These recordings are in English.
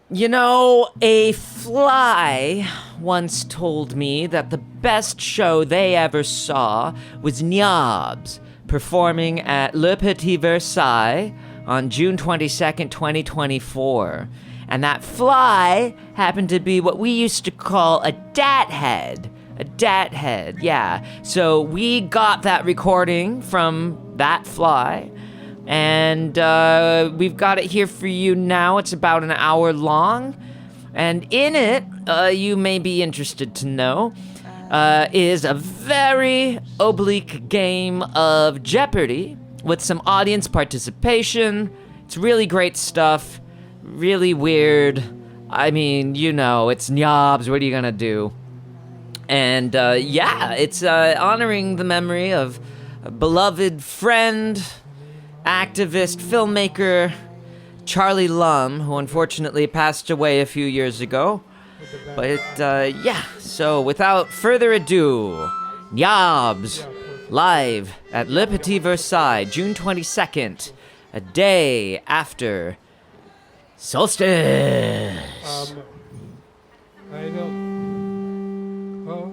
You know, a fly once told me that the best show they ever saw was Nyobs performing at Le Petit Versailles on June 22nd, 2024. And that fly happened to be what we used to call a dat head. A dat head, yeah. So we got that recording from that fly. And we've got it here for you now. It's about an hour long. And in it, you may be interested to know, is a very oblique game of Jeopardy with some audience participation. It's really great stuff. Really weird. I mean, you know, it's Nyobs. What are you gonna do? And yeah, it's honoring the memory of a beloved friend, activist, filmmaker, Charlie Lum, who unfortunately passed away a few years ago. But yeah, so without further ado, Nyobs, live at Le Petit Versailles, June 22nd, a day after solstice. I don't. Oh.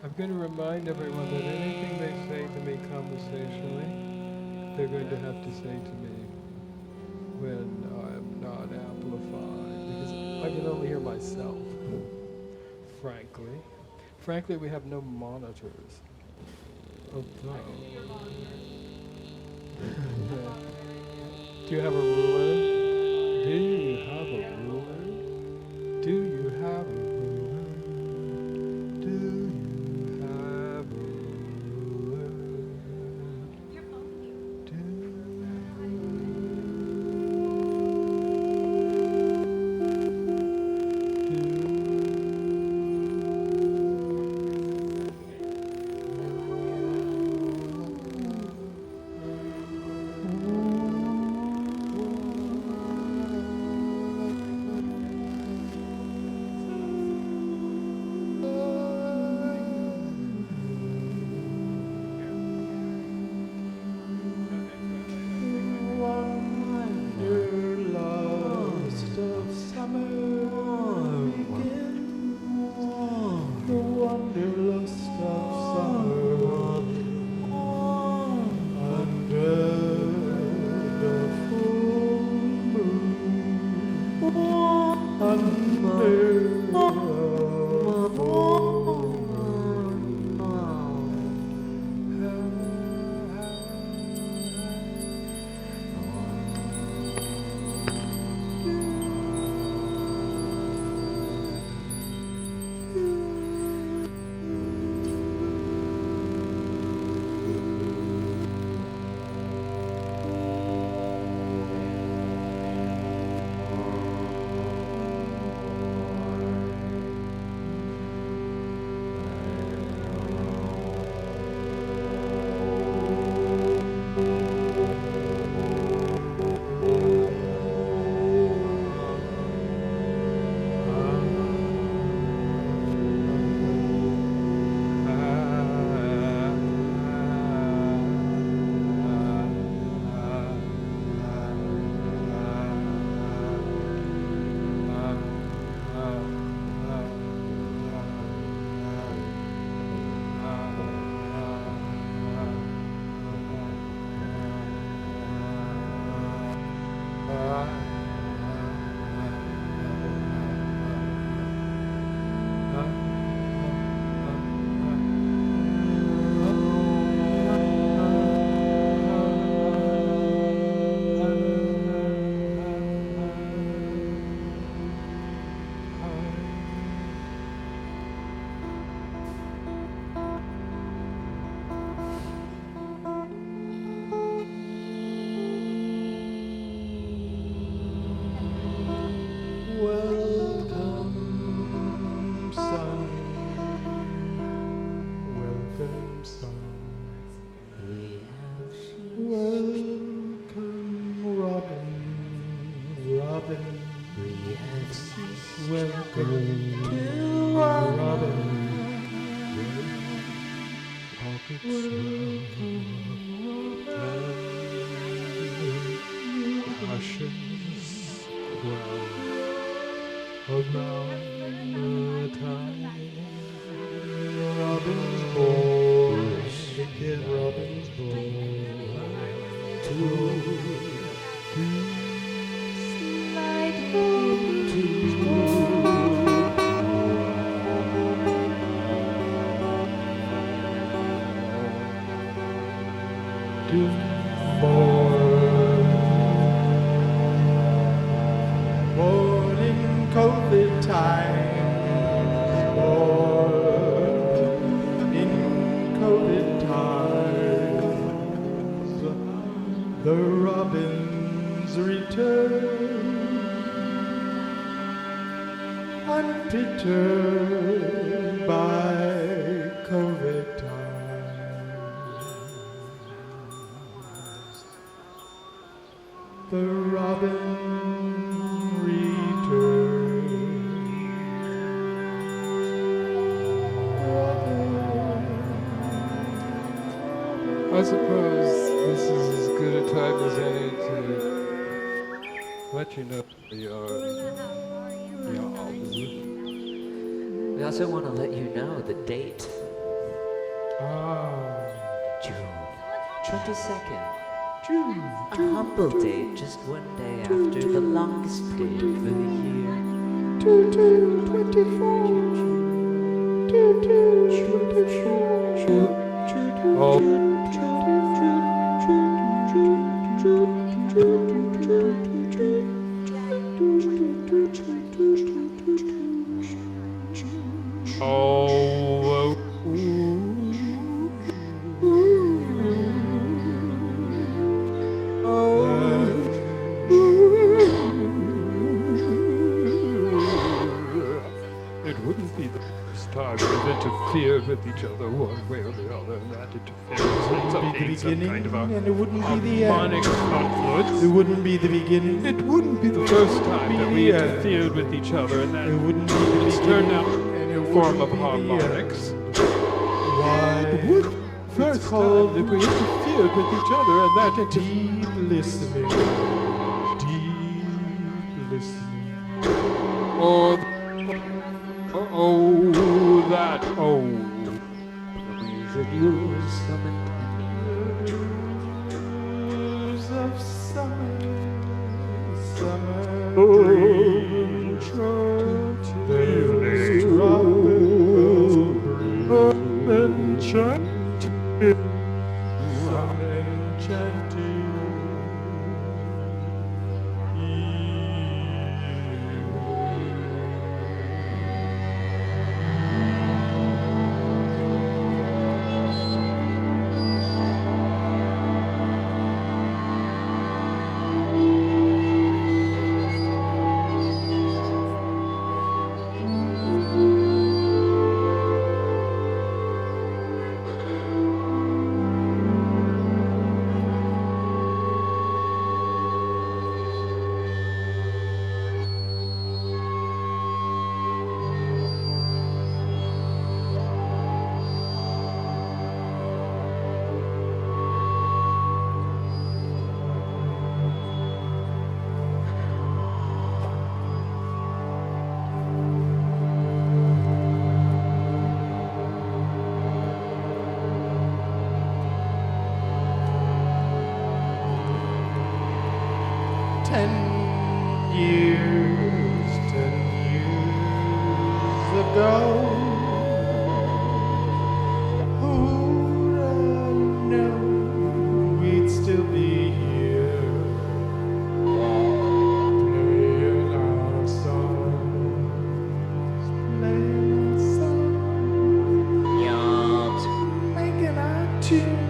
I'm going to remind everyone that anything they say to me conversationally, they're going to have to say to me when I'm not amplified, because I can only hear myself, frankly. Frankly, we have no monitors. Although, do you have a ruler? Do you have a ruler? Do you have a ruler? Do you have a ruler? thrushes crown around the time. Robin's born, Robin's born to slide Robin's born in COVID times, born in COVID times, the robins return, unperturbed by COVID times. The robin returns. I suppose this is as good a time as any to let you know your We also want to let you know the date. June 22nd. A humble date, just one day after the longest day of the year. 'Interfered with each other one way or the other, and that interference ends up being some kind of a and it wouldn't be the harmonic confluence. It wouldn't be the beginning. It wouldn't be the first time that we interfered with each other, and that It wouldn't be the it's beginning. turned out And it a form wouldn't of be the harmonics. Why? It would first time that we interfered with each other, and that Deep listening. Deep listening. oh, that That you summoned Dreams of summer, summer dreams. There's tropical breeze, some enchanting Ten years ago, who'd have known we'd still be here, playing our songs, making our tunes.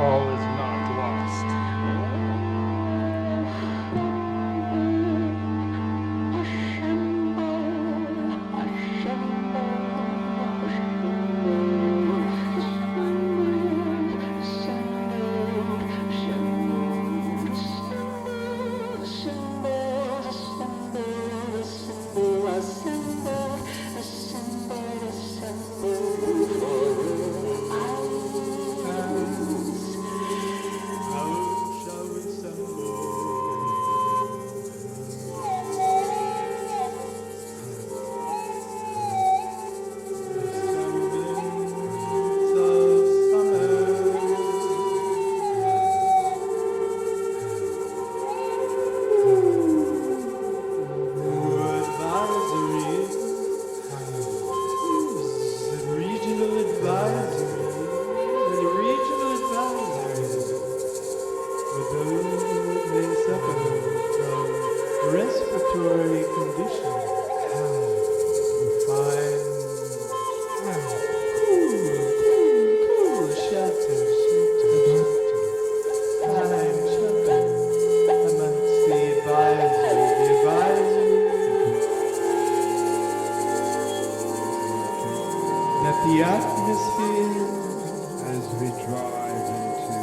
All is not lost. Respiratory condition. Find cool shelter. Find shelter amongst the advisory that the atmosphere As we drive into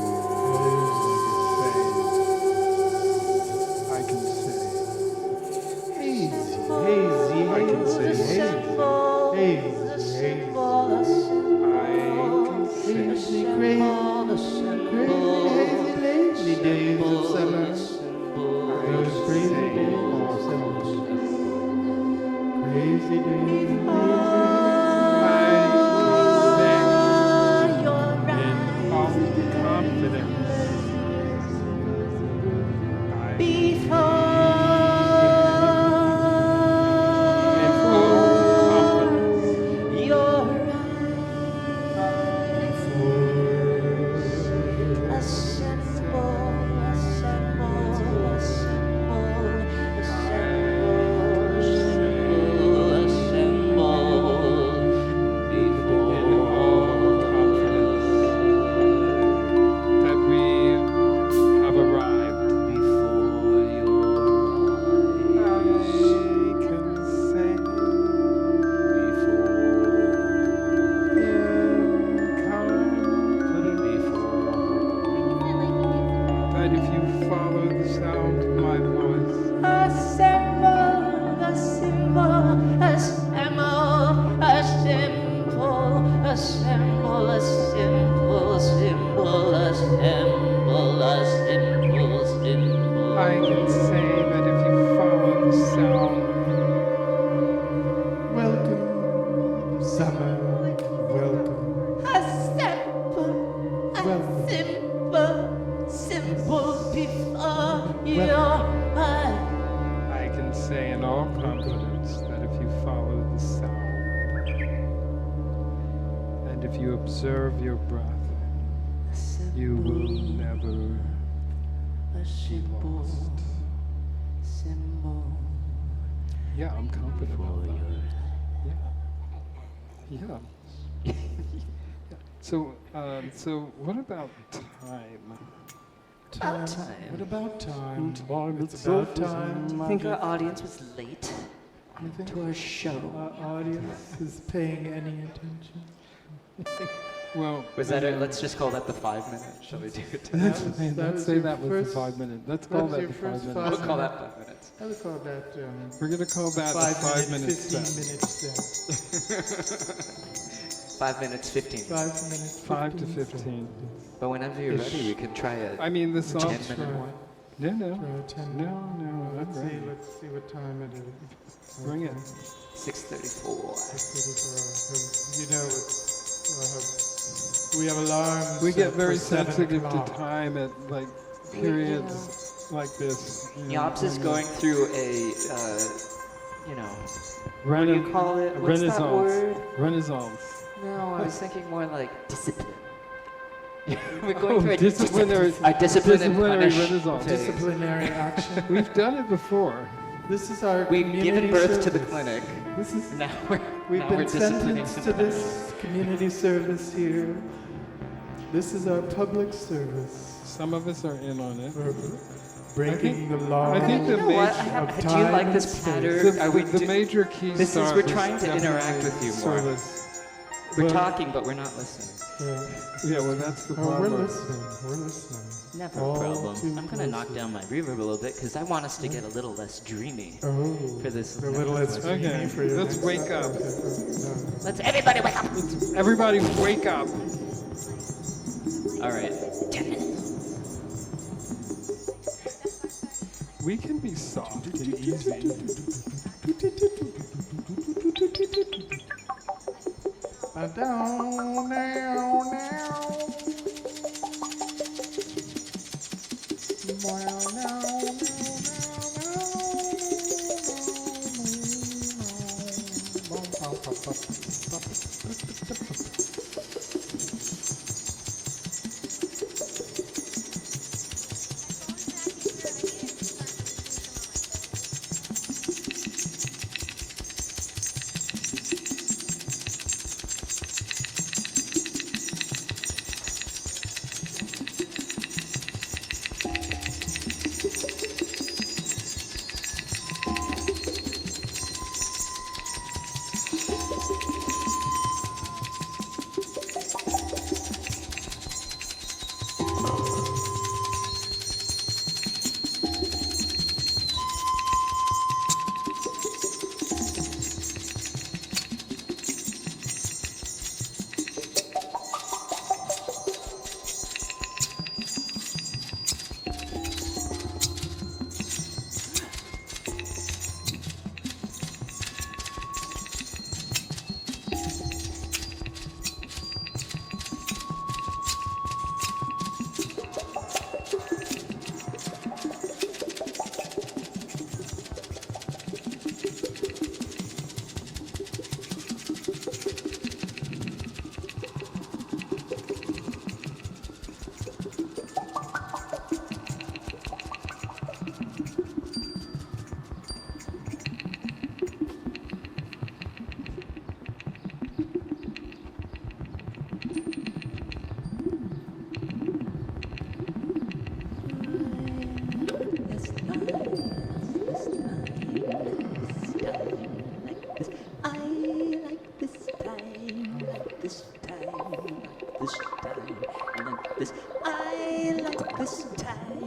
I can say hazy. I can say Hazy. hazy. Crazy days of summer. Those crazy days of summer. Crazy days. I can say that if you follow the sound, Welcome, summer. Welcome. I can say in all confidence that if you follow the sound, and if you observe your breath, you will never be lost. Yeah, I'm confident about that. Yeah. So what about time? Time. What about time? It's about time. I think our audience was late You think to our show. our audience is paying any attention? Well, Was that it? Let's just call that the 5 minutes. Shall we do it? let's say that was the 5 minutes. Let's call that the 5 minutes. We'll call that 5 minutes. I would call that We're gonna call that the 5 minutes. 15 minutes. 5 minutes, 15. 5 minutes. 5 to 15. But whenever you're ready, we can try a I mean, the song. 10-minute one. No. Try 10 No, Let's I'm see. ready. Let's see what time it is. Bring it. 6:34. You know, we have alarms. We get set very for 7 sensitive to o'clock. time at like periods like this. Nyops is going through a, what do you call it? What's Renaissance. that word? Renaissance. No, I was thinking more like discipline. We're going through a disciplinary discipline and punish Renaissance. phase. Disciplinary action. We've done it before. This is our We've community given birth to the service. clinic. This is Now we're we've been disciplining sentenced the to this community service here. This is our public service. Some of us are in on it. We're breaking the law. I think You the know what? major- Do you like this pattern? Are we The major key This is- star we're was trying to interact definitely with you more. service. We're Well, talking, but we're not listening. Yeah, well, that's the Oh, we're problem. listening. We're listening. Never All a problem. too I'm gonna knock closely. down my reverb a little bit because I want us to get a little less dreamy Oh, for this. a little less Okay, dreamy for your let's next wake up. Okay. No. Let's everybody wake up. Everybody wake up. All right. 10 minutes. We can be soft and easy. Down,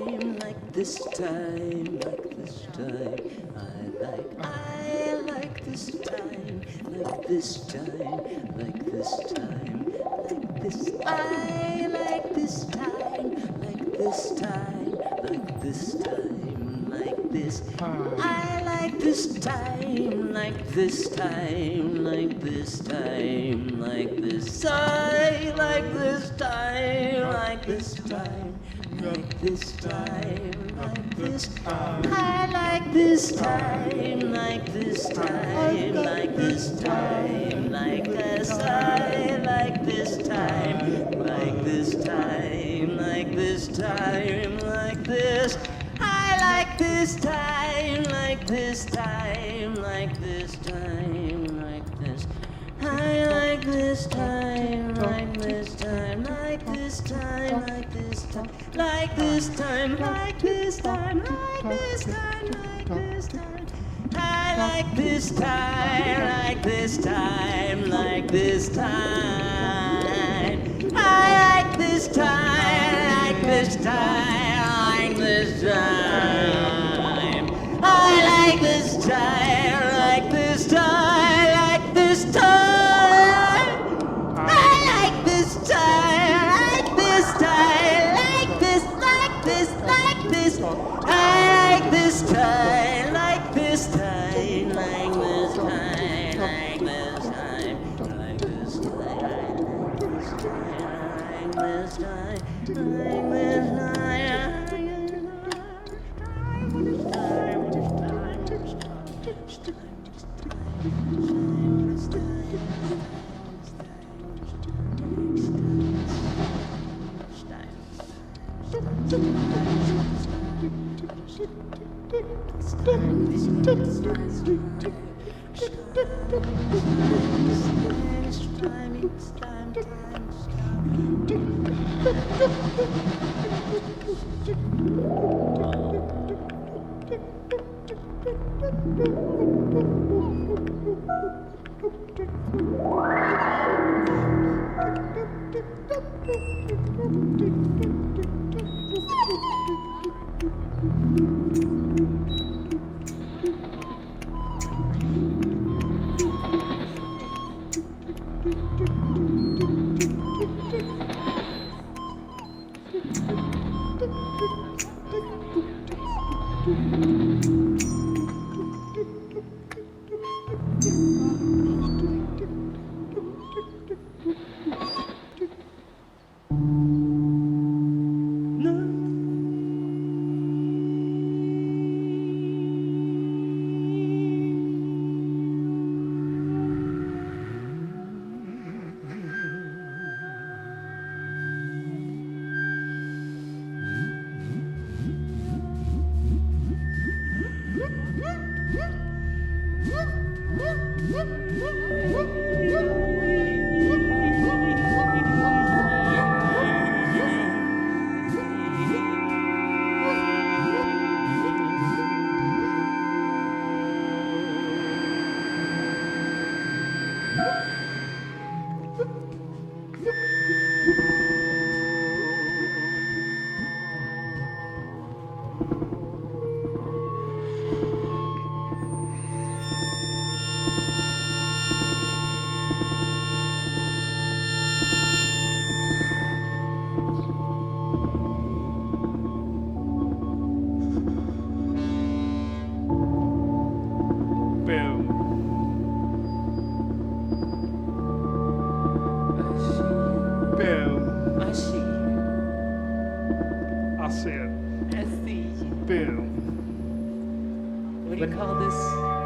This time, like this time, I like this time, like this time, like this time, like this, I like this time, like this time, like this time, like this, I like this time, like this time, like this time, like this, I like this time, like this time. Like this time, like this, I like this time, like this time, like this time, like this, I like this time, like this time, like this time, like this, I like this time, like this time, like this time, like this, I I like this time, like this time, like this time, like this time, like this time, like this time, like this time, like this time. I like this time, like this time, like this time. I like this time, like this time, like this time. I like this time, like this time, like this time. I like this time, like this time, like this, like this, like this. I like this time, like this time, like this time, like this time, like this time, like this time, like this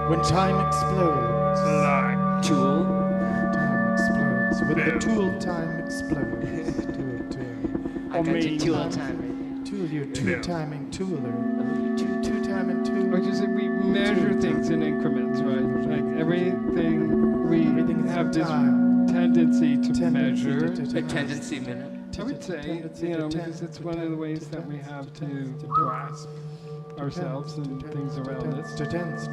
When time explodes. Like Tool. Time explodes. When the Bill. tool time explodes. Tool. I got me. your tool time. Tool, you're Bill. two-timing tooler. Two-timing tool. Which is that we measure things in increments, right? Like everything we Everything is have in this time. tendency to Tendency measure. to- A tendency minute. I would say, Tendency you know, to because it's one of the ways that we have to grasp ourselves and things around us. To tense.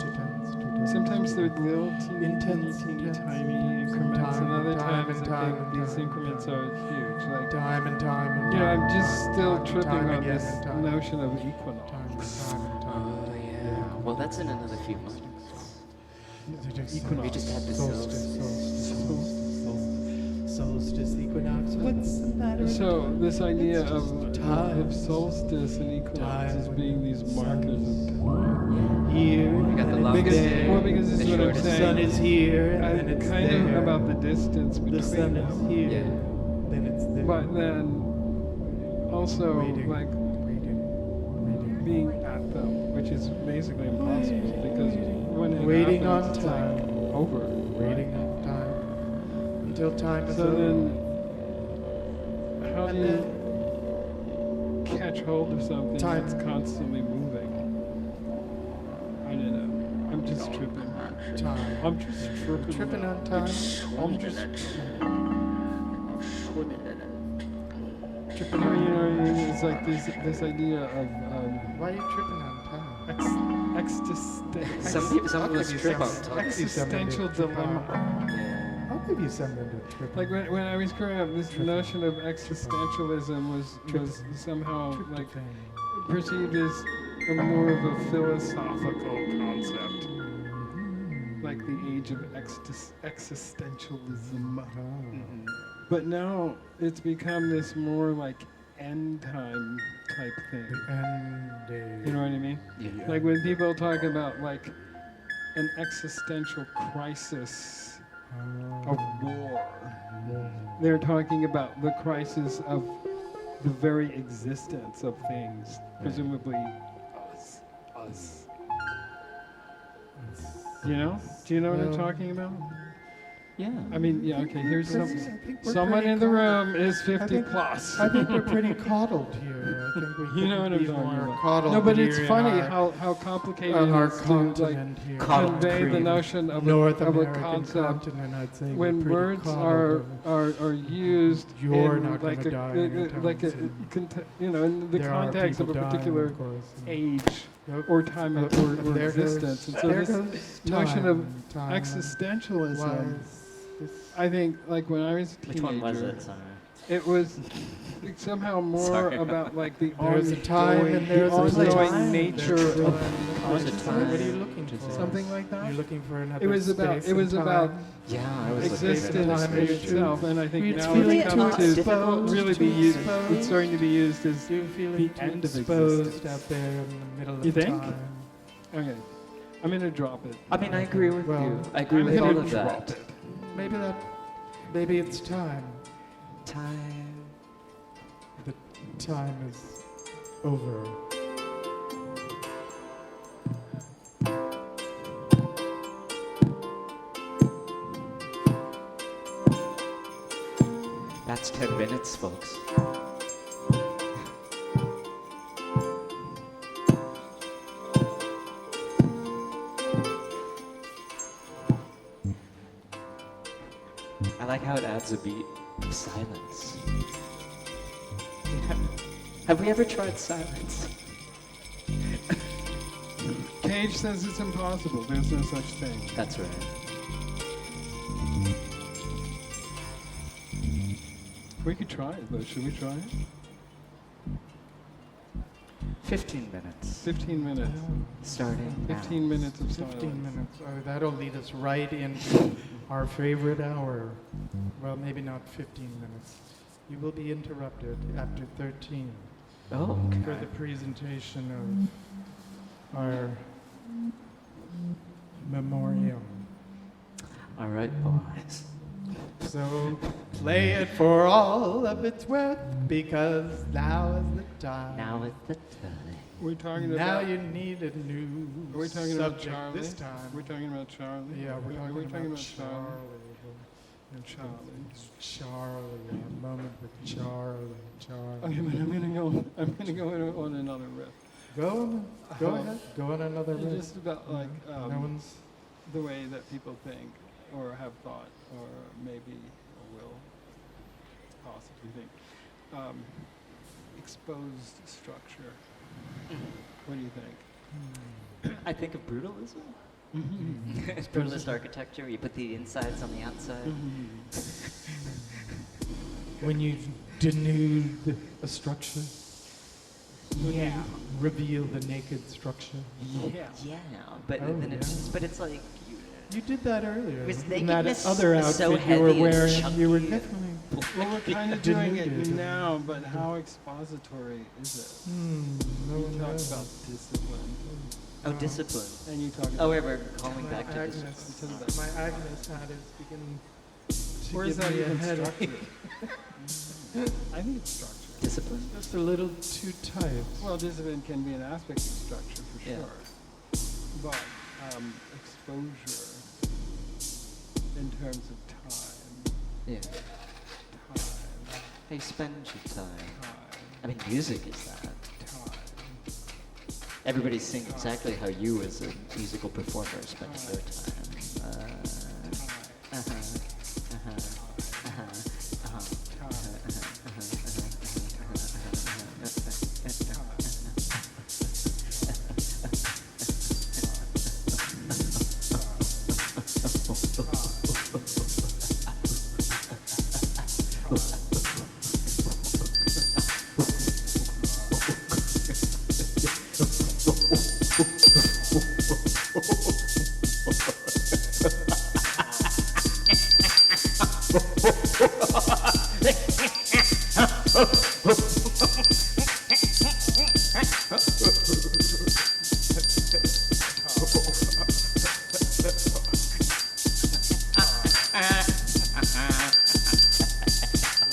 Sometimes they're little teeny, Intense, teeny, intense. tiny increments, and other Time times and I time think and these time. increments are huge. Like, Time and time. you know, I'm just still Time, tripping time on again this and time. notion of equinox. Time. Oh, yeah. Well, that's in another few months. Equinox. We just had the Solstice, equinox. What's the matter? So this idea of Time. solstice and equinox as Time. being these markers of time. Here. We got the and longest Because, day. well, because this The is what I'm shortest. The saying. sun is here, and I'm then it's kind there. of about the distance between The sun is them. here, Yeah. then it's there. But then also Waiting. like Waiting. being at them, which is basically impossible because when it Waiting happens, on it's time. like over. Waiting on time until time is So over. then, how do And you catch hold of something Time. that's constantly moving? I don't know. I'm just tripping. time. I'm just Tripping on time. I'm just Tripping you on. know, it's like this idea of Why are you tripping on time? Some of us trip on time. existential dilemma. I'll give you something to trip Like on. when I was growing up, this notion of existentialism was somehow like perceived as a more of a philosophical concept, like the age of existentialism. But now it's become this more like end time type thing. You know what I mean? Yeah. Like when people talk about like an existential crisis of war, they're talking about the crisis of the very existence of things, presumably us. You know? Do you know what I'm talking about? Yeah. I mean, yeah, okay, here's I think we're someone pretty in the coddled. room is 50 think- plus. I think we're pretty coddled here. I think we You know what could I'm be talking more about. coddled No, but here it's in funny our, how complicated on it our is to like continent here. Coddled convey the cream. notion of North a American concept continent, I'd say when we're words pretty are coddled. used You're in not like gonna die anytime like a soon. you know, in the There are context of a people dying, particular of course. age Yep. or time or There existence. And so there this goes notion of time existentialism, was this I think, like when I was a Which teenager, one was it? Sorry. it was somehow more Sorry. about like the There's a time and there's a ongoing place. nature There's a of time. Was it time? What are you looking for? something like You're that. looking for another It was about space it was and about time. Yeah, I was existence time in is itself, and I think It's now feeling it's too come to exposed, really too be used. exposed. It's starting to be used as You're feeling the too end of exposed existence. out there in the middle of You think? time. okay. I'm gonna drop it. I mean, I agree with Well, you. I agree I'm with gonna all of drop that. it. Maybe it's time. Time. The time is over. That's 10 minutes, folks. I like how it adds a beat of silence. Have we ever tried silence? Cage says it's impossible. There's no such thing. That's right. We could try it though. Should we try it? 15 minutes. 15 minutes. Starting now. 15 minutes of 15 silence. minutes. Oh, that'll lead us right into our favorite hour. Well, maybe not 15 minutes. You will be interrupted after 13 Oh, for okay. the presentation of our memoriam. All right, boys. So play it for all of its worth, because now is the time. Now is the time. We're talking Now about. you need a new Are we talking about subject Charlie? this time. We're talking about Charlie. Yeah, we're Are talking, we about Charlie? Charlie. Charlie, a moment with Charlie. Okay, but I'm gonna go on another riff. Go ahead. Go on another It's riff. just about like No one's. the way that people think or have thought or maybe will possibly think. Exposed structure. What do you think? I think of brutalism. It's brutalist architecture. where You put the insides on the outside. When you denude a structure. Yeah. Reveal the naked structure. Yeah. Yeah, but Oh, then it's like You did that earlier. His In that nakedness other is outfit so you heavy were and wearing, you were chunky. definitely. Well, we're kind of doing it denuded. now, but how expository is it? No You one talk knows. about discipline, Oh, discipline. and you talk Oh, about. wait, we're calling back to Agnes, discipline. my Agnes hat is beginning to Where is give that me a even headache. structured? I think it's structured. Discipline? Just a little too tight. Well, discipline can be an aspect of structure for Yeah. sure, but exposure in terms of time, Yeah. time, How you spend your time. time, I mean, music is that. time. Everybody sing exactly how you, as a musical performer, are spending your time.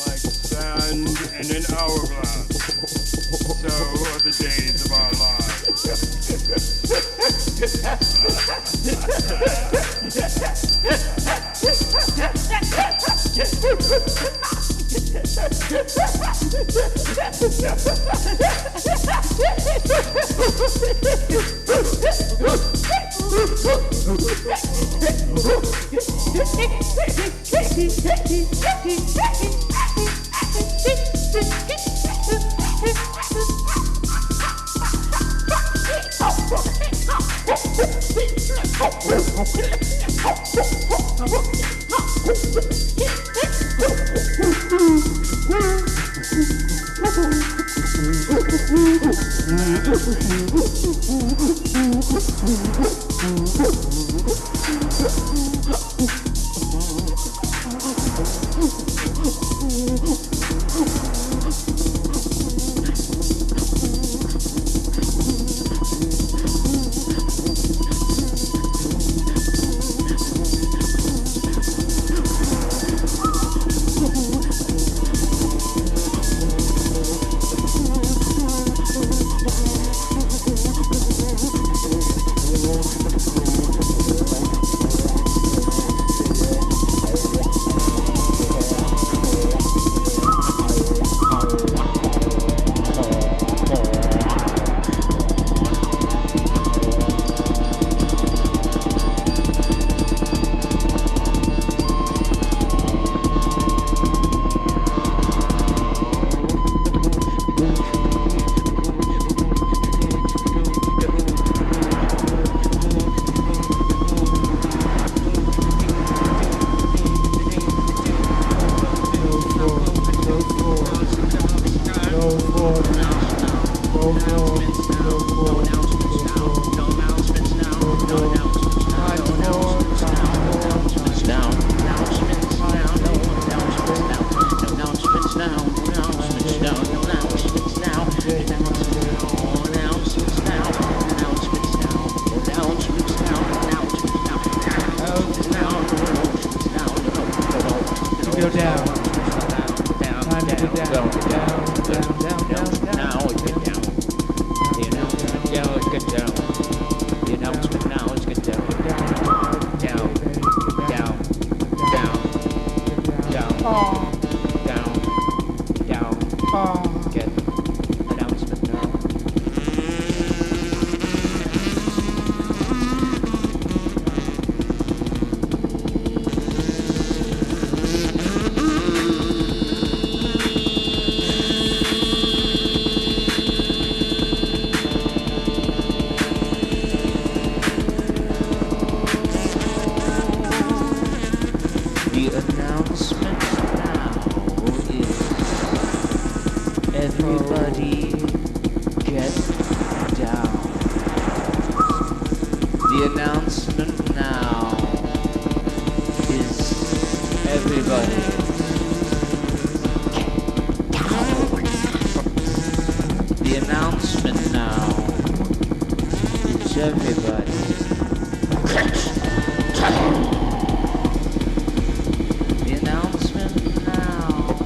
Like sand in an hourglass, so are the days of our Go down. Time to go down. Now it's get down. The announcement now is get down. The announcement now is get down. Down. Down. Down. Down. Down. Get announcement now. The announcement now is everybody get down. The announcement now is everybody get down. The announcement now is everybody get down. The announcement now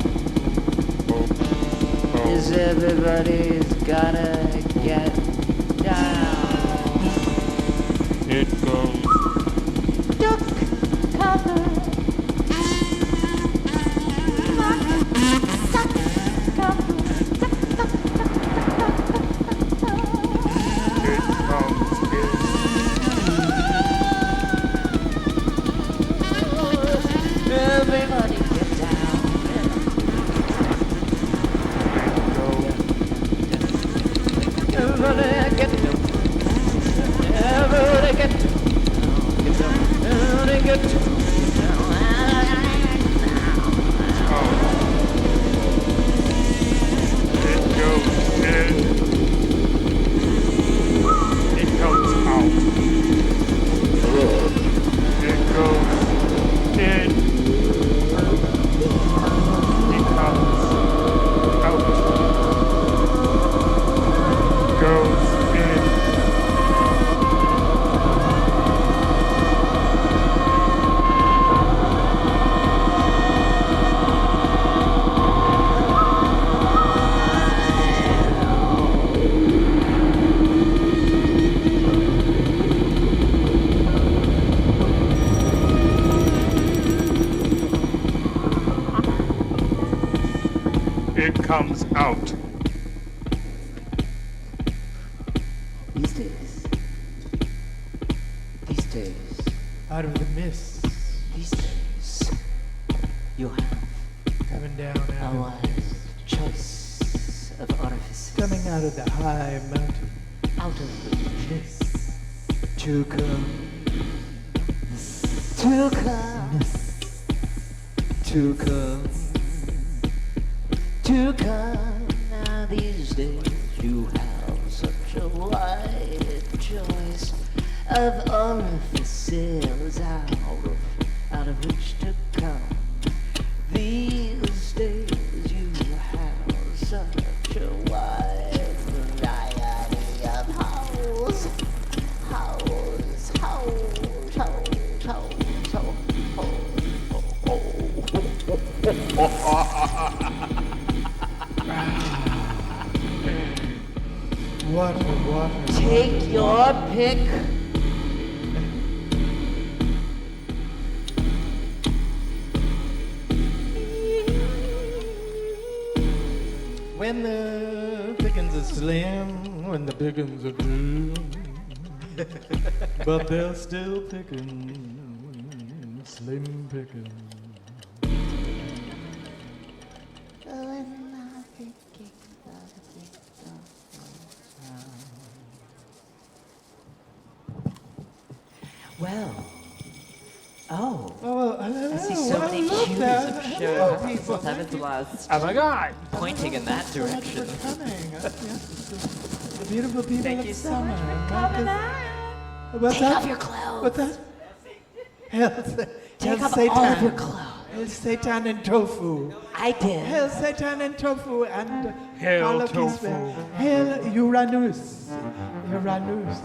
is everybody's gotta get down. It goes. Duck cover. Suck cover. It it comes out. These days. These days. Out of the mist, These days. You have coming down a out of, wise choice of orifices. coming out of the high mountain. Out of the Mist. to come. To come. To come. To come. Now these days you have such a wide choice of orifices out of which to come. These days you have such a wide variety of holes. Water. Take your pick. When the pickings are slim, when the pickings are blue, but they're still picking, slim picking. Well. Oh. Oh, hello. I see so many Look cues there. of Hello, show. people. Seventh last. Oh my God! Pointing in that So much direction. for coming. Yes, the beautiful people Thank of you so summer. much for coming What's Take that? off your clothes. What's that? Hail, Take hail off Satan. all of your clothes. Hail Satan and tofu. I did. Hail Satan and tofu and Hail all of tofu. Israel. Hail Uranus. Uranus.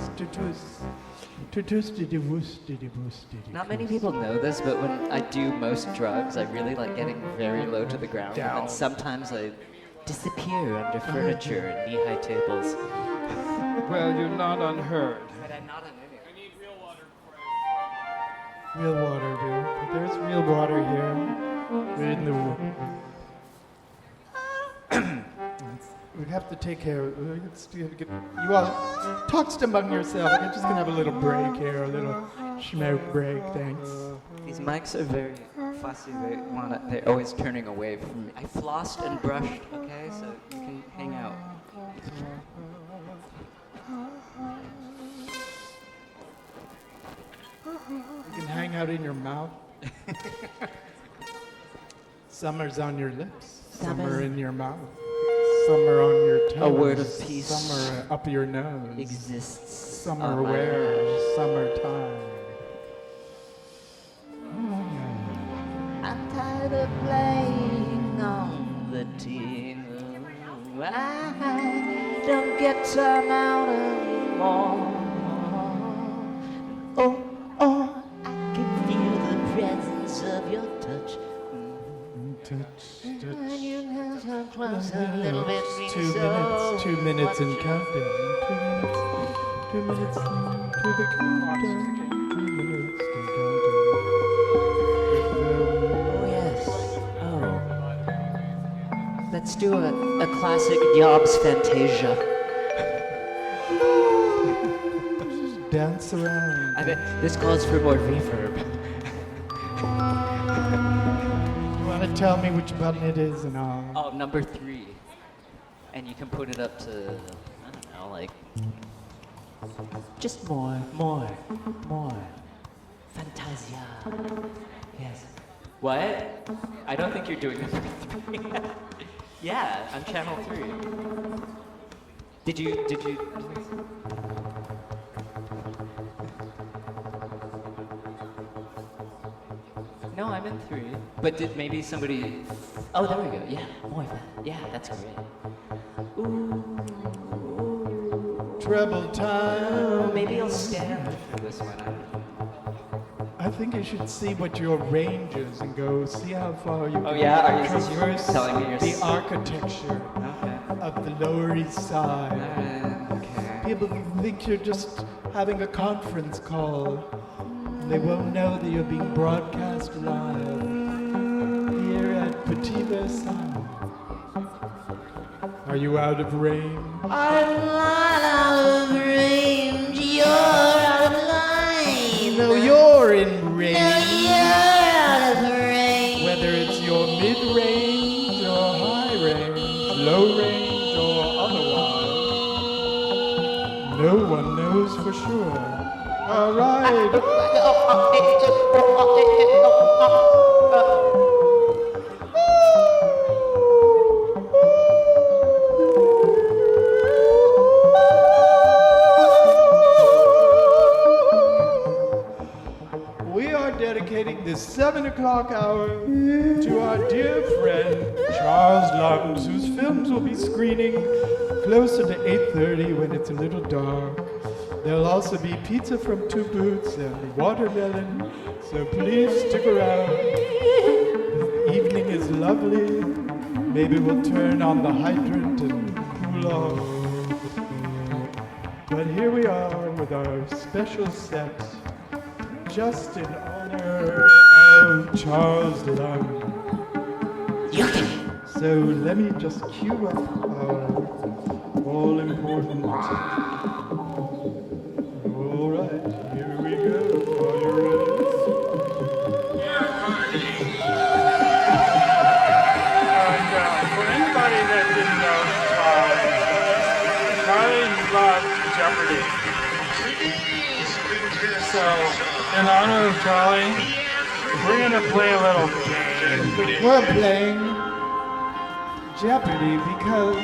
Tutus didibus didibus didibus. Not many people know this, but when I do most drugs, I really like getting very low to the ground. And Down. then sometimes I disappear under furniture and knee-high tables. Well, you're not unheard. But I'm not an idiot. Real water, Bill. There's real water here. We're in the we have to take care of you all talk among yourself. We're just gonna have a little break here, a little smoke break, thanks. These mics are very fussy. They're always turning away from me. I flossed and brushed, okay? So you can hang out. You can hang out in your mouth. Summer's on your lips. Summer in your mouth. Summer on your toes. A word of peace Summer up your nose. Exists. Summer on my where? ears. Summertime. I'm tired of playing on the team. I don't get time out anymore. Oh, I can feel the presence of your touch. Touch. And you have come close a little bit. 2 minutes and counting. 2 minutes to the countdown. 2 minutes to counting. Oh, yes. Oh. Let's do a classic Jobs Fantasia. Dance around. I bet this calls for more reverb. You want to tell me which button it is and all? Oh, number 3. And you can put it up to, I don't know, like, just more. Fantasia. Yes. What? I don't think you're doing number 3. Yeah, I'm channel 3. Did you? No, I'm in 3. But did maybe somebody? Oh, there we go. Yeah, more. Yeah, that's great. Treble time. Oh, maybe I'll stand for this one. I think you should see what your range is and go see how far you Oh, can yeah? Are you traverse telling me you're the architecture Okay. of the Lower East Side. Okay. People think you're just having a conference call. They won't know that you're being broadcast live here at Petit Versailles. Are you out of range? I'm not out of range. You're out of line. No, you're in No, range. you're out of range. Whether it's your mid-range or high range, low range or otherwise, no one knows for sure. All right. We are dedicating this 7 o'clock hour to our dear friend Charles Lungs, whose films will be screening closer to 8:30 when it's a little dark. There'll also be pizza from Two Boots and watermelon, so please stick around. The evening is lovely. Maybe we'll turn on the hydrant and cool off. But here we are with our special set, just in honor of Charles Lung. So let me just cue up our all-important. All right, here we go. Are you ready? For anybody that didn't know Charlie loved Jeopardy. So, in honor of Charlie, we're gonna play a little game. We're playing Jeopardy because,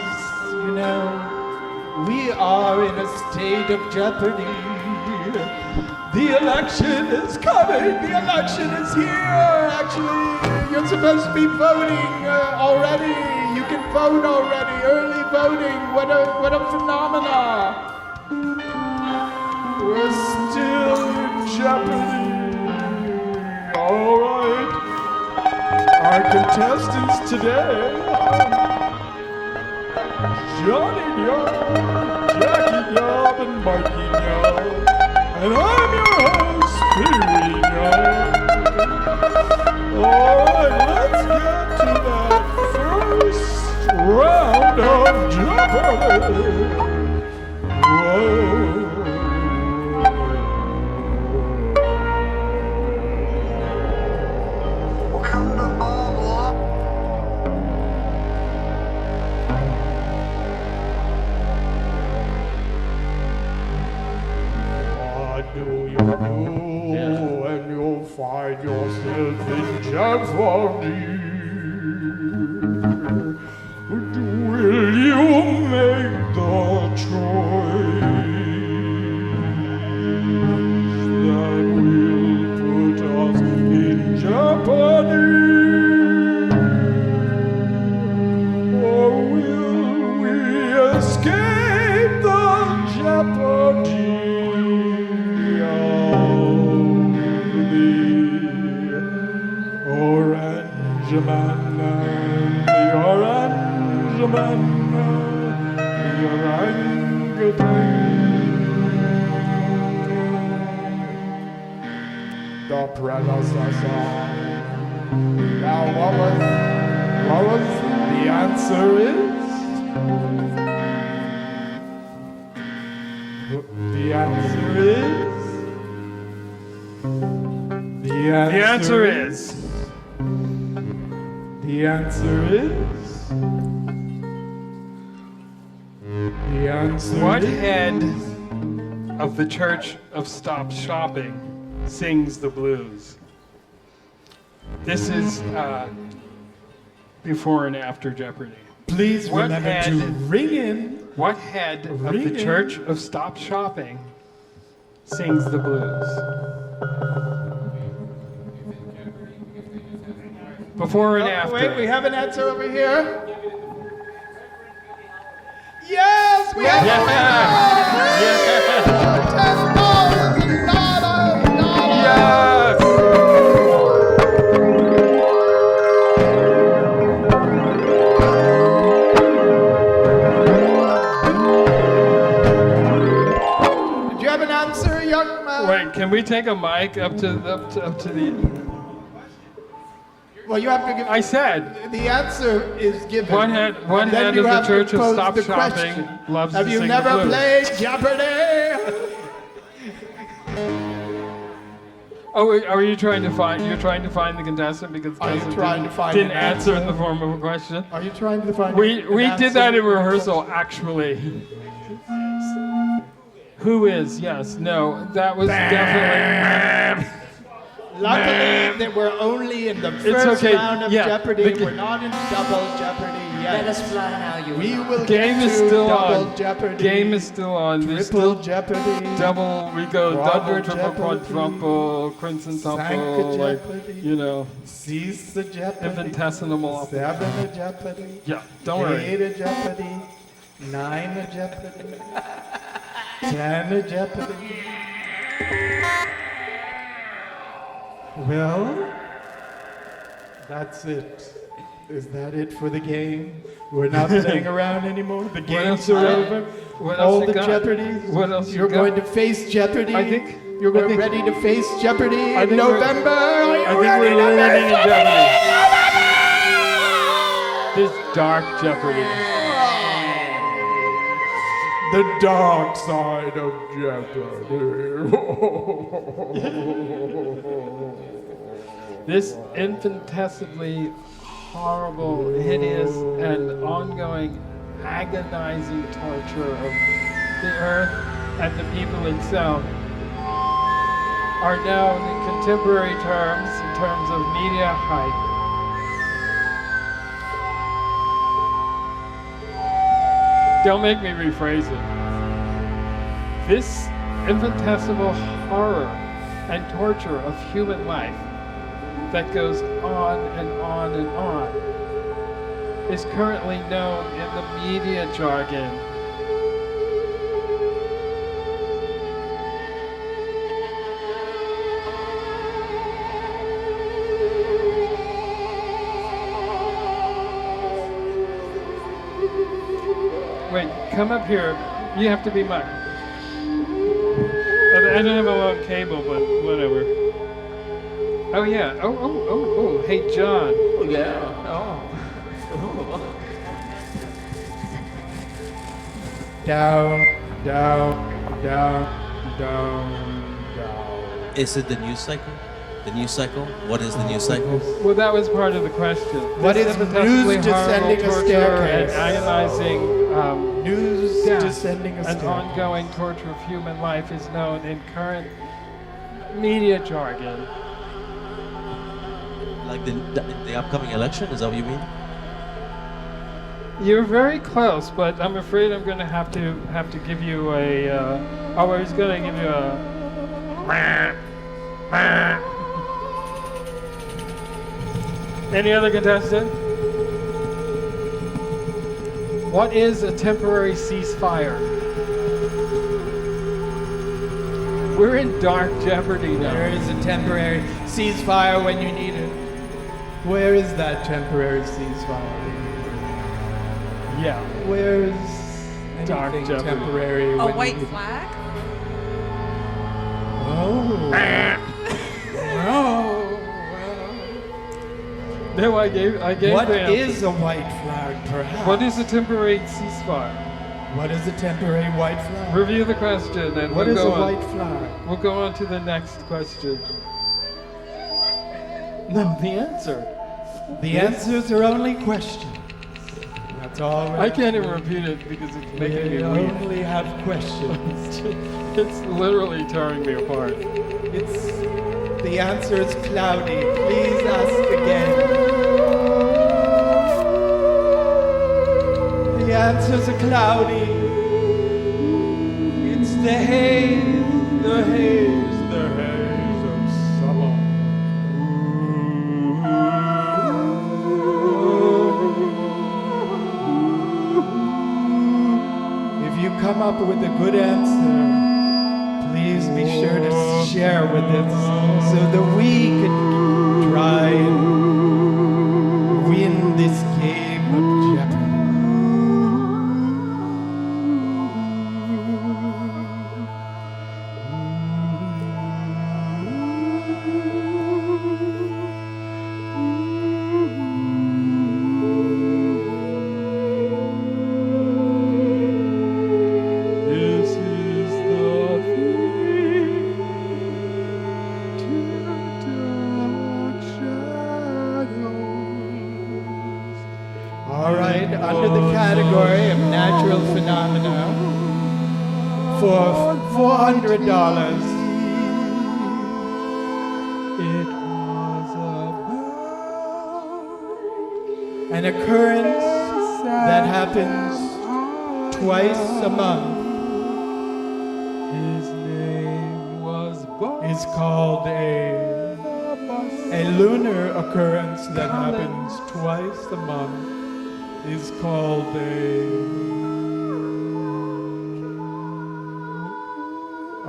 you know, we are in a state of jeopardy. The election is coming. The election is here. Actually, you're supposed to be voting already. You can vote already. Early voting. What a phenomena. We're still in jeopardy. All right. Our contestants today are Johnny Yob, Jackie Yob, and Mikey Yob. And I'm your host, Pee-wee Yob. All right, let's get to that first round of Jeopardy. Whoa. And you'll find yourself in jeopardy. Will you make the choice that will put us in jeopardy? Or will we escape the jeopardy? Orange man, the orange man, the orangutan. The predecessor. Now what was the answer is? The answer is? The answer is? The answer is? The answer What is? head of the Church of Stop Shopping sings the blues? This is before and after Jeopardy. Please What remember head- to ring in. What head of Ring the in. Church of Stop Shopping sings the blues? Before and after. Wait, we have an answer over here. Yes, we have Yeah. $10,000. Did you have an answer, young man? Wait, can we take a mic up to the? Well, you have to give. I said. The answer is given. One hand And then is you the have to Church of pose Stop the Shopping. question. Loves Have to you sing never the blues. played Jeopardy? Oh, are you trying to find? You're trying to find the contestant because Are you contestant trying to find didn't an answer in answer? the form of a question. Are you trying to find? We an did that answer? in rehearsal, actually. Who is? Yes. No. That was definitely. Luckily, that we're only in the first okay. round of Yeah, Jeopardy. the- We're not in double Jeopardy yet. Let us fly now, you We and I. will Game get is to still double on. Jeopardy. Game is still on. There's Triple still Jeopardy. double. We go double, Quadra triple, Jeopardy. quadruple, quintuple, Sanka like Jeopardy. you know, Six the Jeopardy. infinitesimal. Seven the Jeopardy. Yeah. Don't worry. 8 a Jeopardy. 9 a Jeopardy. 10 a Jeopardy. Well, that's it. Is that it for the game? We're not playing around anymore. The game's else you got? over. What All else you the got? Jeopardies. What else you You're got? going to face Jeopardy. I think- you're I think- ready to face Jeopardy I in think we're- November. Are you I think ready we're to learning face in Jeopardy. This dark Jeopardy. The dark side of Jeopardy. This infinitesimally horrible, hideous, and ongoing agonizing torture of the earth and the people itself are known in contemporary terms, in terms of media hype. Don't make me rephrase it. This infinitesimal horror and torture of human life that goes on and on and on is currently known in the media jargon Wait, come up here. You have to be mine. I don't have a long cable, but whatever. Oh yeah. Oh. Hey, John. Oh, yeah. Oh. Down, down, down, down. Is it the news cycle? The news cycle? What is the news cycle? Well, that was part of the question. What This is infinitesimally news descending a horrible torture staircase? and agonizing News death descending a and staircase. ongoing torture of human life is known in current media jargon. Like the upcoming election? Is that what you mean? You're very close, but I'm afraid I'm going to have to give you a. I was going to give you a. Any other contestant? What is a temporary ceasefire? We're in dark jeopardy now. There is a temporary ceasefire when you need it. Where is that temporary ceasefire? Yeah. Where is Dark anything Jeopardy. temporary? A when white you need flag? Oh. Oh. No, I gave What the answer. is a white flag, perhaps? What is a temporary ceasefire? What is a temporary white flag? Review the question and What we'll is go a on. white flag? We'll go on to the next question. No, the answer. The answers are only questions. That's all. I can't even repeat it because it's making me We weak. only have questions. It's literally tearing me apart. It's the answer is cloudy. Please ask again. The answers are cloudy. It's the haze, the haze, the haze of summer. If you come up with a good answer, please be sure to share with it so that we can try and win this game of Jeopardy. for the category of natural phenomena for $400. It was about an occurrence that happens twice a month. His name was Bob. Is called a lunar occurrence that happens twice a month. Is called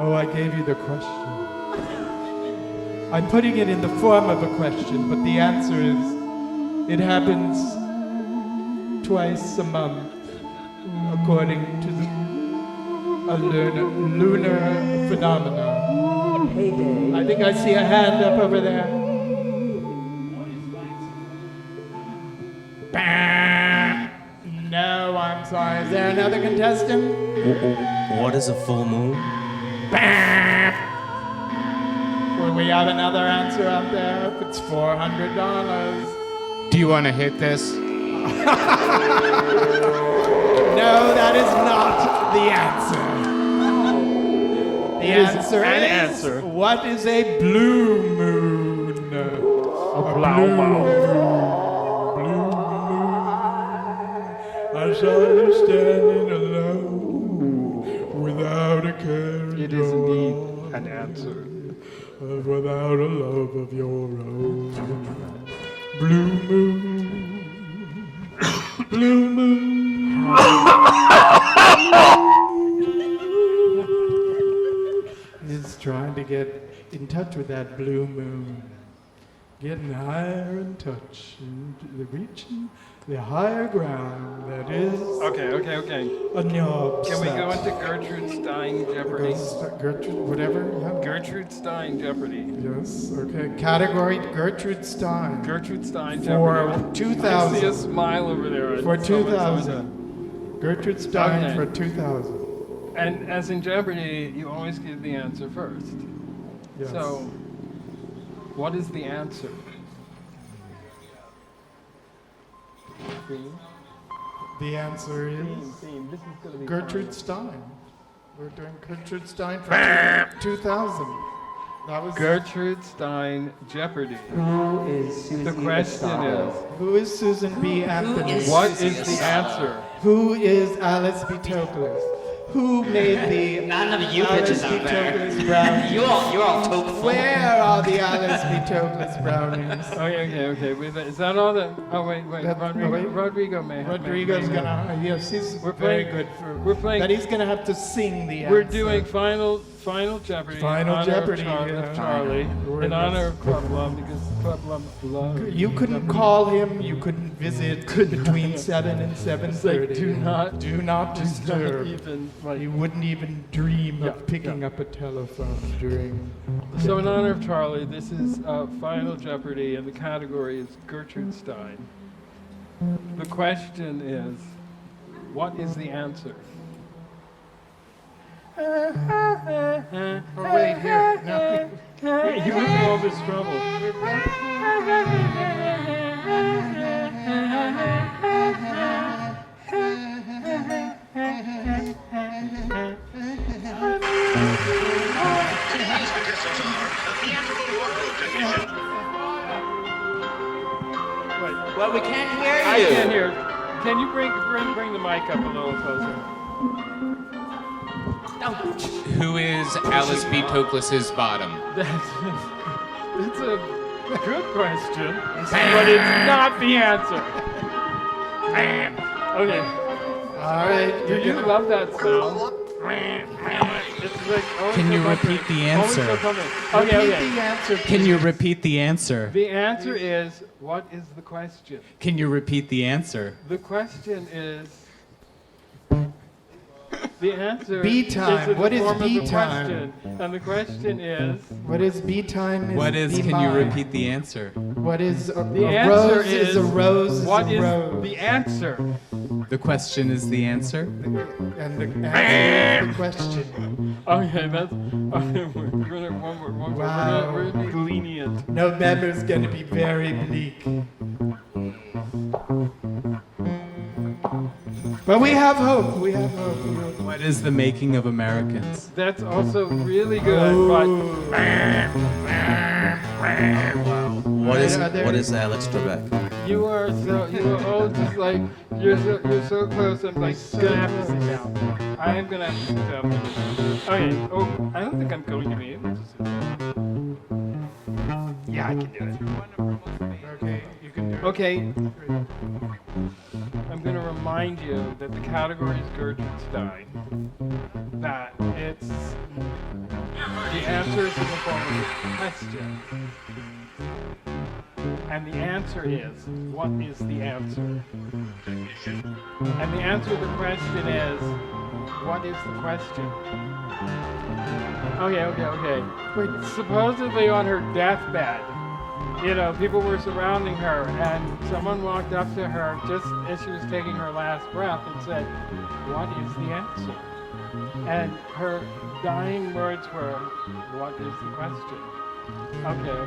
Oh, I gave you the question. I'm putting it in the form of a question, but the answer is it happens twice a month, according to a lunar phenomenon. Heyday. I think I see a hand up over there. No, I'm sorry. Is there another contestant? What is a full moon? Will we have another answer out there? It's $400. Do you want to hit this? No, that is not the answer. The answer an is answer. What is a blue moon? A blow moon. Blue moon. I saw you standing alone without a care. It is indeed an answer. Without a love of your own. Blue moon. Blue moon. Is trying to get in touch with that blue moon. Getting higher in touch. Reaching the higher ground that is Okay. a knob. Can we go into Gertrude Stein Jeopardy? Gertrude, whatever? Yeah. Gertrude Stein Jeopardy. Yes, okay. Category Gertrude Stein. Gertrude Stein For Jeopardy. 2,000. I see a smile over there. For on someone's 2,000. Gertrude Stein Okay. for 2,000. And as in Jeopardy, you always give the answer first. Yes. So, what is the answer? The answer is This is gonna be Gertrude Stein. We're doing Gertrude Stein for 2,000. That was Gertrude Stein Jeopardy. Who is Susie The question Estado? is, Who is Susan B. Anthony? what is the answer? Who is Alice B. Toklas? Who made the None of you Alice bitches B. out there. Toklas brownies? You're all toke. Where are the Alice B. Toklas brownies? Okay. Is that all that? Oh, wait. Rodrigo may have. Rodrigo's may have- gonna. Yes, he's We're very playing- good for. we're playing- But he's gonna have to sing the answer. We're doing Final Jeopardy. Final in honor Jeopardy, of yeah. Charlie. We're In in honor this- of Club Love, because Club Love loves. You couldn't call him. You couldn't visit between 7 and 7:30. It's like, do not disturb. even like. You wouldn't even dream Yeah, of picking up a telephone during. So in honor of Charlie, this is Final Jeopardy, and the category is Gertrude Stein. The question is, what is the answer? Oh wait, here. No. You went through all this trouble. Well, we can't hear you. I can't hear. Can you bring the mic up a little closer? Who is Alice B. Toklas's bottom? It's a good question, but it's not the answer. Okay. All right. Do you love that sound? It's like always Can you so repeat comforting. the Always so answer? comforting. Repeat Okay. the answer. Can you repeat the answer? The answer is, what is the question? Can you repeat the answer? The question is. The answer B is time. in the What is form of B the time? question. And the question is. What is B time? What is? B Can mime. you repeat the answer? What is a The rose? answer Is a rose? What is is a rose? the answer? The question is the answer. And the answer is the question. Okay, that's. Okay, we're gonna one more. Wow. We're gonna be lenient. November's gonna be very bleak. But we have hope. We have hope. What is the making of Americans? That's also really good, What is Alex Trebek? but you are all just like you're so close. I'm like gonna have to sit down. I am gonna have to sit down. Okay. Oh, I don't think I'm going to be able to sit down. Yeah, I can do it. Okay, you can do it. Okay. I'm going to remind you that the category is Gertrude-Stein. That it's the answers in the form of a question. And the answer is, what is the answer? And the answer to the question is, what is the question? Okay. Wait, supposedly on her deathbed, people were surrounding her, and someone walked up to her just as she was taking her last breath and said, "What is the answer?" And her dying words were, "What is the question?" Okay.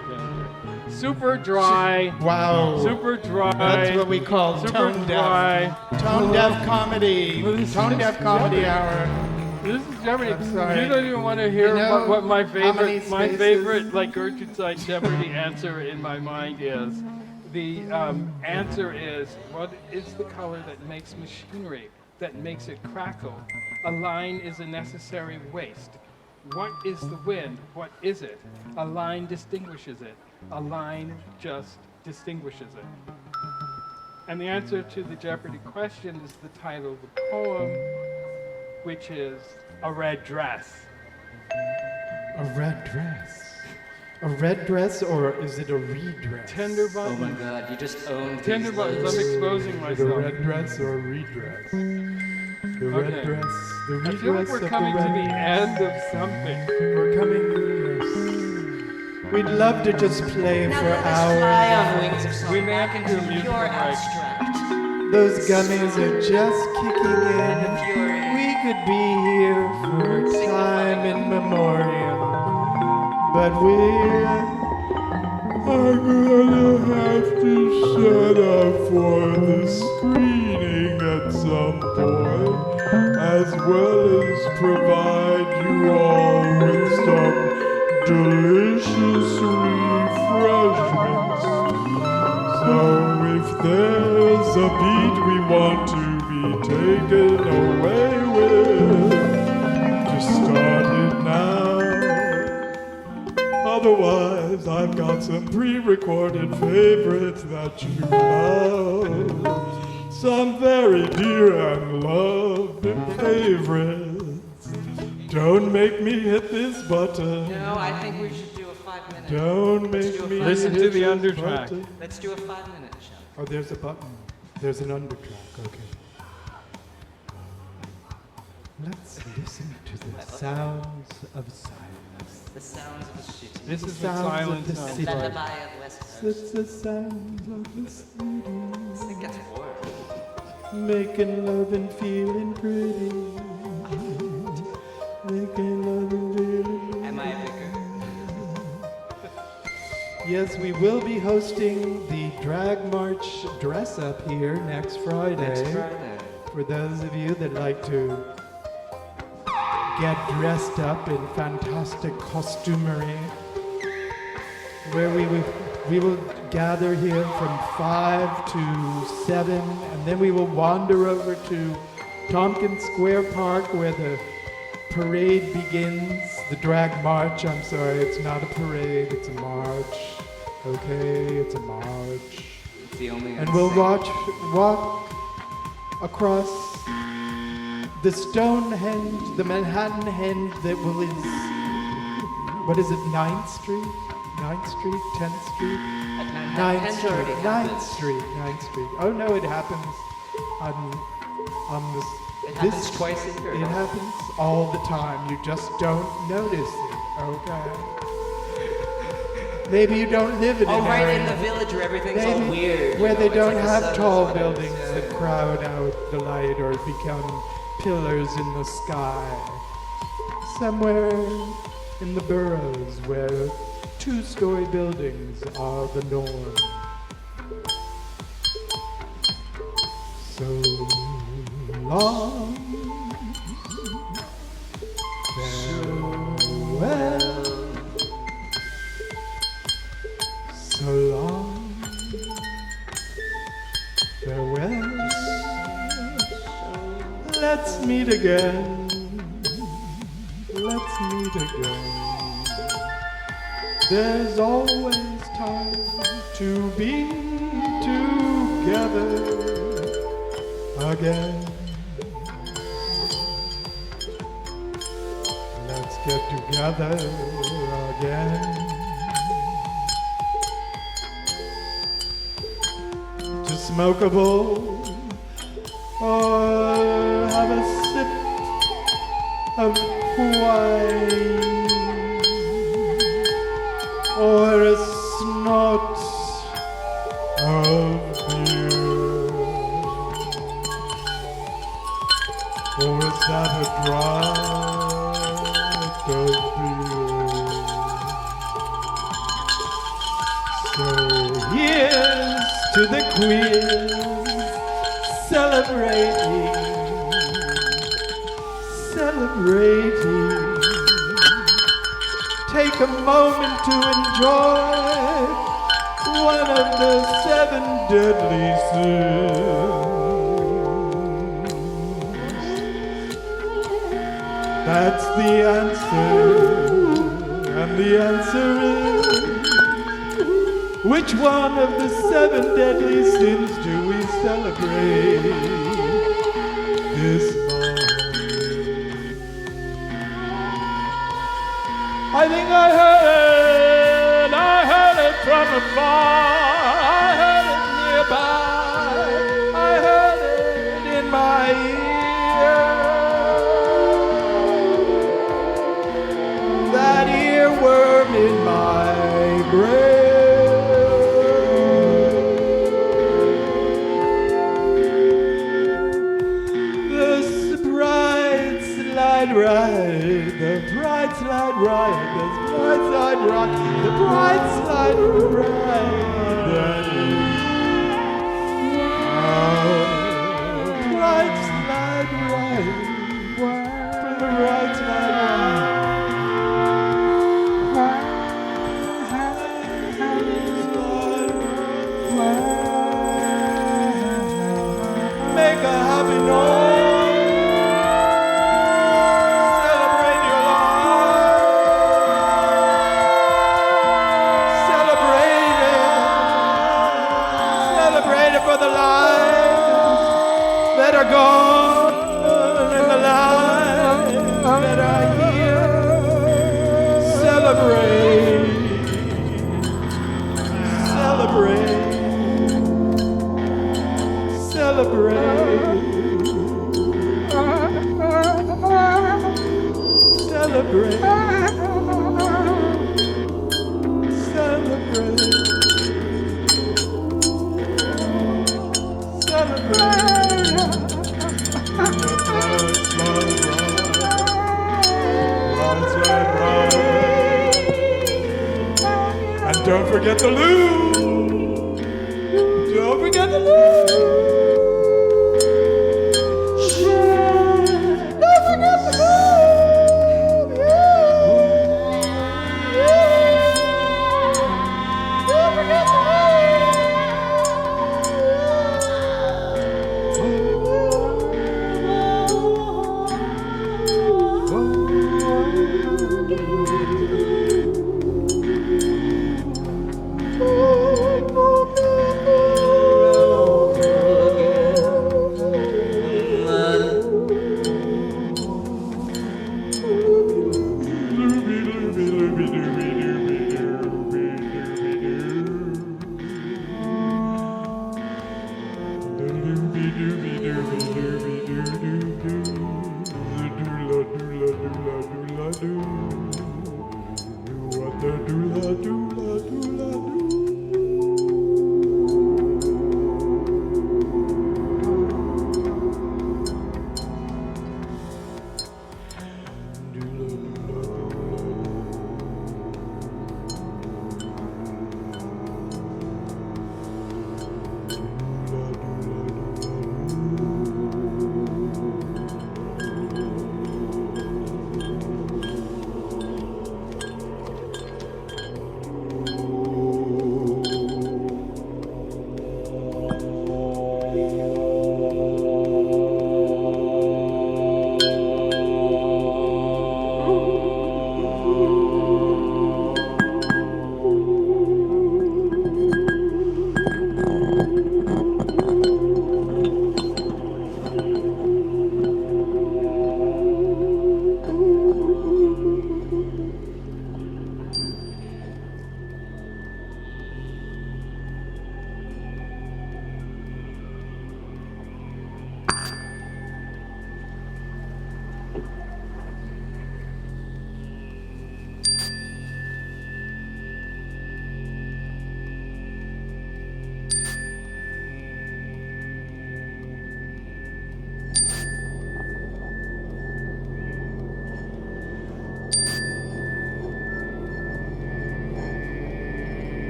Super dry. Wow. Super dry. That's what we call super tone dry. deaf. Tone deaf comedy. Tone deaf comedy hour. This is Jeopardy. Sorry. You don't even want to hear You know what my how many favorite like Gertrude Stein Jeopardy answer in my mind is. The answer is, what is the color that makes machinery, that makes it crackle? A line is a necessary waste. What is the wind? What is it? A line distinguishes it. A line just distinguishes it. And the answer to the Jeopardy question is the title of the poem, which is A Red Dress. A red dress. A red dress, or is it a redress? Tender buttons. Oh my god, you just owned Tender these buttons. lips. I'm exposing Is it a myself. red dress or a redress? The Okay. red dress. The I redress feel like we're of coming the to red the dress. end of something. We're coming, yes. We'd love to just play Now for let us fly hours. on wings of song We may back have to do a into musical pure break. abstract. Those gummies are just kicking in. Fury. We could be here for time in memoriam, but we are gonna have to shut up for the screening at some point, as well as provide you all with some delicious refreshments. So if there's a beat we want to be taken away with, just start it now. Otherwise, I've got some pre-recorded favorites that you love. Some very dear and loved favorites. Don't make me hit this button. No, I think we should do a 5-minute. Don't make do a me Listen hit to the this undertrack. button. Let's do a 5-minute show. Oh, there's a button. There's an undertrack. Okay. Let's listen to the sounds of silence. The sounds of the city. This is what Sounds of silence the sounds city. like. Lullaby of West Coast. It's the sounds of the city. I think that's horrible. Making love and feeling pretty. Making love and feeling. Am I a vicar? Yes, we will be hosting the Drag March dress up here next Friday. Next Friday. For those of you that like to get dressed up in fantastic costumery, where we will gather here from 5 to 7, and then we will wander over to Tompkins Square Park where the parade begins. The drag march, I'm sorry, it's not a parade, it's a march. Okay, it's a march. It's the only. And we'll walk across the Stonehenge, the Manhattan Henge that will is, what is it, 9th Street? 9th Street, 10th Street? 9th Street, 9th Street, 9th Street. Oh no, it happens on this. It happens twice a year. It happens all the time. You just don't notice it, okay? Maybe you don't live in Oh, an right area in the village where everything's all maybe weird. where they it's don't like a have suburb tall or whatever. buildings Yeah. that crowd out the light or become pillars in the sky. Somewhere in the boroughs where 2-story buildings are the norm. So long. Farewell. So long. Farewell. Let's meet again. Let's meet again. There's always time to be together again. Let's get together again. To smoke a bowl or have a sip of wine or a snort of beer, or is that a draught of beer? So here's to the queers celebrating, celebrating. Take a moment to enjoy one of the 7 deadly sins. That's the answer, and the answer is, which one of the 7 deadly sins do we celebrate this morning? I think I heard it from afar, I heard it nearby, I heard it in my ear. That earworm in my brain. The bright slide ride, the bright slide ride, the bright slide ride, the bright slide ride. That is bright slide ride, the bright slide ride. Make a happy noise. Celebrate your life. Celebrate it. Celebrate it for the lives that are gone and the lives that are here. Celebrate. Celebrate. Celebrate. Celebrate. Celebrate. And don't forget the loo. Don't forget the loo. Don't forget the loo. Don't forget the loo.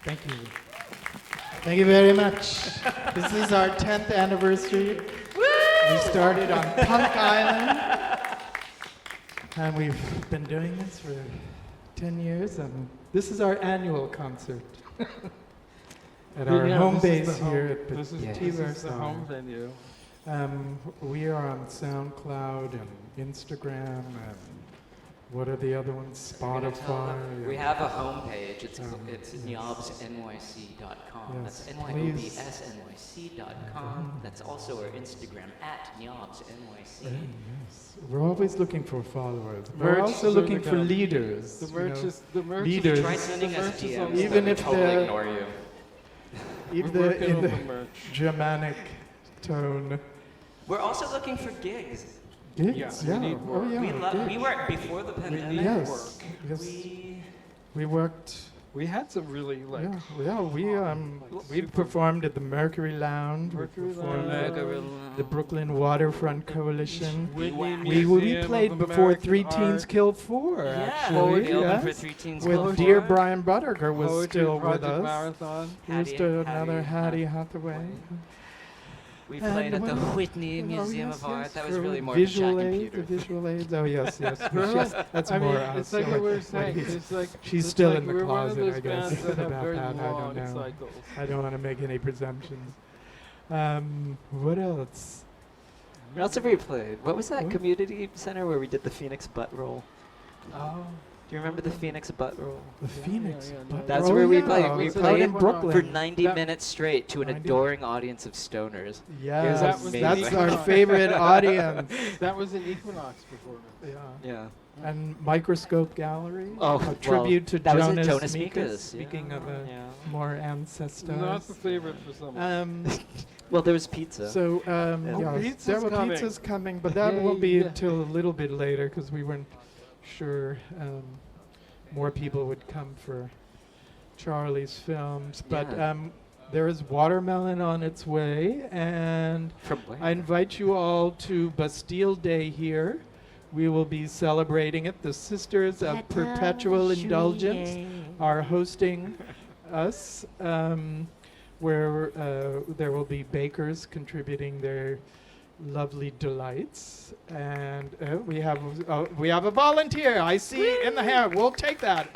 Thank you. Thank you very much. This is our 10th anniversary. We started on Punk Island, and we've been doing this for 10 years, and this is our annual concert at our home base here at Petit. This is the home venue. We are on SoundCloud and Instagram and what are the other ones? Spotify. We have a homepage. It's nyobsnyc.com. Yes, That's nyobsnyc.com. That's also our Instagram at nyobsnyc. Yes. We're always looking for followers. We're Merch also is looking gonna for come. leaders. The you merch know, is the merch. leaders. Try sending us DMs. Even that if we totally the- ignore you. Even We're working in on the the merch. Germanic tone. We're also looking for gigs. Gigs, we yeah. need Oh, work. yeah. We gigs. worked before the pandemic. Yes. Yes. We worked. We had some really like We performed at the Mercury Lounge. Mercury we performed Lounge. at the Brooklyn Waterfront Coalition. Whitney We Museum played of before American Three Teens Art. Kill Four. Yeah, Actually, we opened for yes. Three Teens With Kill dear Four. Brian Butterger was Poetry still with Project us. Marathon. Here's to another Hattie Hathaway. We played at the what- Whitney Museum yes, of Art. yes, That was for really more visual than Jack and aids, Peter. the visual aids. Oh yes, yes. That's I mean, more us. it's like so what we were what saying. he's- It's like she's it's still like in the we're one of closet, those I guess. bands that have about very that, I long don't know. cycles. I don't want to make any presumptions. What else? What else have we played? What was that What? community center where we did the Phoenix butt roll? Oh, Do you remember the Phoenix butt roll? the Phoenix. yeah, but- That's oh, where we yeah, played. We it's out played in Brooklyn. for 90 That- minutes straight to an 90. adoring audience of stoners. Yes, that was that's amazing. our favorite audience. That was an Equinox performance. Yeah. Yeah. And Microscope Gallery. Oh, a well, tripute to that was in Jonas, Jonas Mikas. Mikas, Speaking yeah. of a Yeah. more ancestors. Not the favorite for someone. Well, there was pizza. So Yeah. yeah, pizza's there were coming. pizzas coming, but that won't be Yay. until a little bit later because we weren't sure more people would come for Charlie's films. But Yeah. there is watermelon on its way, and From where? I invite you all to Bastille Day here. We will be celebrating it. The Sisters of Perpetual Indulgence are hosting us, where there will be bakers contributing their lovely delights, and we have a volunteer. I see in the hair. We'll take that.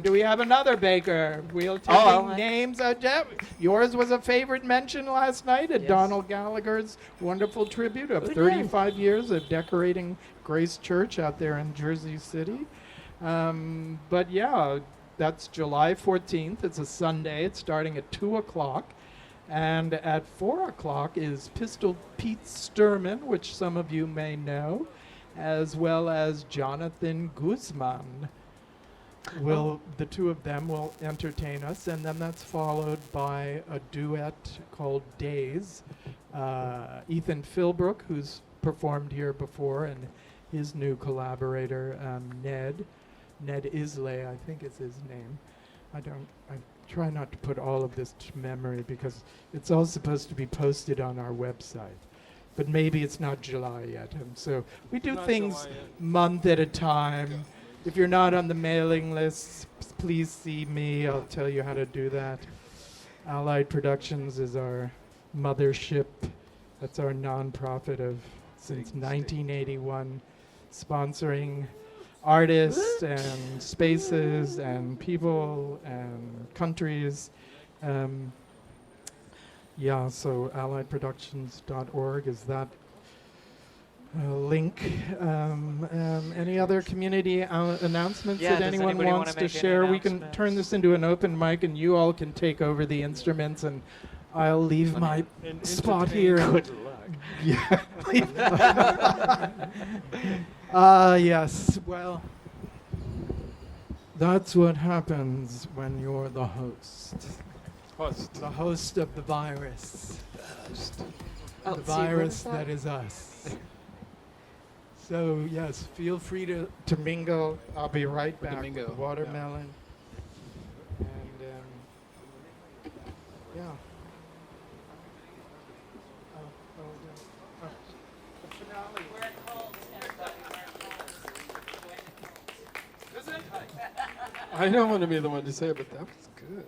Do we have another baker? We'll take names. Yours was a favorite mention last night at Yes. Donald Gallagher's wonderful tribute of 35 years of decorating Grace Church out there in Jersey City. But yeah, that's July 14th. It's a Sunday. It's starting at 2 o'clock. And at 4 o'clock is Pistol Pete Sturman, which some of you may know, as well as Jonathan Guzman. The two of them will entertain us, and then that's followed by a duet called Days. Ethan Philbrook, who's performed here before, and his new collaborator, Ned Islay, I think is his name. I try not to put all of this to memory because it's all supposed to be posted on our website. But maybe it's not July yet. And so we do Not things July yet. month at a time. If you're not on the mailing list, please see me. I'll tell you how to do that. Allied Productions is our mothership. That's our nonprofit of since 1981, sponsoring artists and spaces and people and countries. So alliedproductions.org is that link. Any other community announcements Yeah, that does anyone anybody wanna wants to make any share? We can announcements? turn this into an open mic and you all can take over the instruments and I'll leave my And spot entertain. here. Good luck. Yeah. Yes. Well, that's what happens when you're the host. The host of the virus. Oh, The see, what virus is that is us. So yes, feel free to mingle. I'll be right back with mingle, the watermelon. And yeah. I don't want to be the one to say it, but that was good.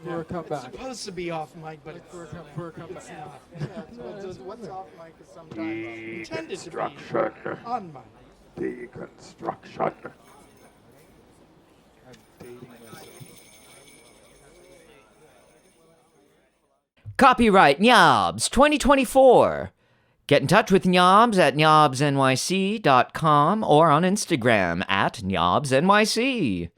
For a comeback. Supposed to be off mic, but it's For a comeback. it's not. What's off mic is sometimes intended to be on mic. Deconstruction. I'm dating myself. Copyright Nyobs 2024. Get in touch with Nyobs at nyobsnyc.com or on Instagram at nyobsnyc.